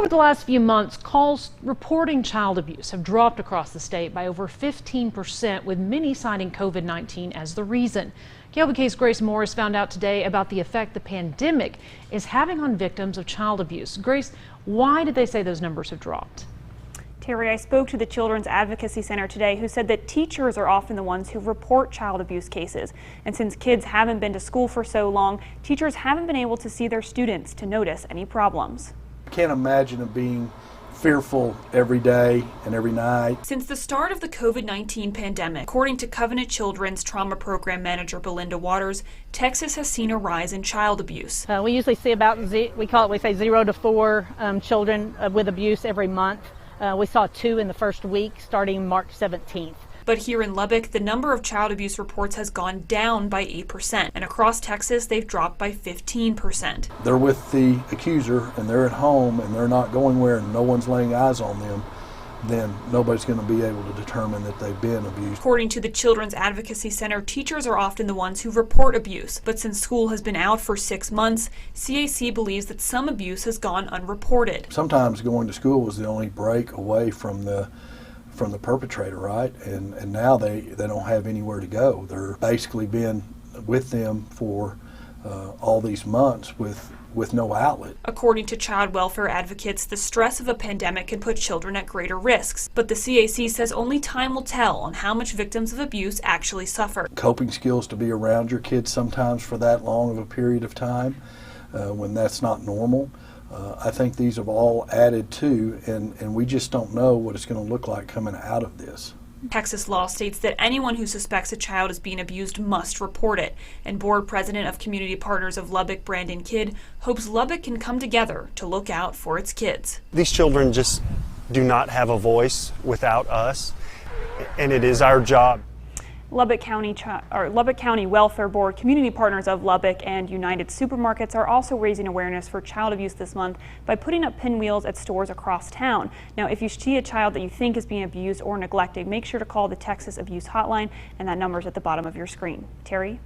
Over the last few months, calls reporting child abuse have dropped across the state by over 15%, with many citing COVID-19 as the reason. KLBK's Grace Morris found out today about the effect the pandemic is having on victims of child abuse. Grace, why did they say those numbers have dropped? Terry, I spoke to the Children's Advocacy Center today, who said that teachers are often the ones who report child abuse cases. And since kids haven't been to school for so long, teachers haven't been able to see their students to notice any problems. I can't imagine it being fearful every day and every night. Since the start of the COVID-19 pandemic, according to Covenant Children's Trauma Program Manager Belinda Waters, Texas has seen a rise in child abuse. We usually see about, we say 0 to 4 children with abuse every month. We saw 2 in the first week starting March 17th. But here in Lubbock, the number of child abuse reports has gone down by 8%, and across Texas, they've dropped by 15%. They're with the accuser and they're at home and they're not going where and no one's laying eyes on them, then nobody's going to be able to determine that they've been abused. According to the Children's Advocacy Center, teachers are often the ones who report abuse. But since school has been out for 6 months, CAC believes that some abuse has gone unreported. Sometimes going to school was the only break away from the perpetrator, right? And now they don't have anywhere to go. They're basically been with them for all these months with no outlet. According to child welfare advocates, the stress of a pandemic can put children at greater risks. But the CAC says only time will tell on how much victims of abuse actually suffer. Coping skills to be around your kids sometimes for that long of a period of time when that's not normal. I think these have all added to, and we just don't know what it's going to look like coming out of this. Texas law states that anyone who suspects a child is being abused must report it. And board president of Community Partners of Lubbock, Brandon Kidd, hopes Lubbock can come together to look out for its kids. These children just do not have a voice without us, and it is our job. Lubbock County Welfare Board, Community Partners of Lubbock, and United Supermarkets are also raising awareness for child abuse this month by putting up pinwheels at stores across town. Now, if you see a child that you think is being abused or neglected, make sure to call the Texas Abuse Hotline, and that number is at the bottom of your screen. Terry?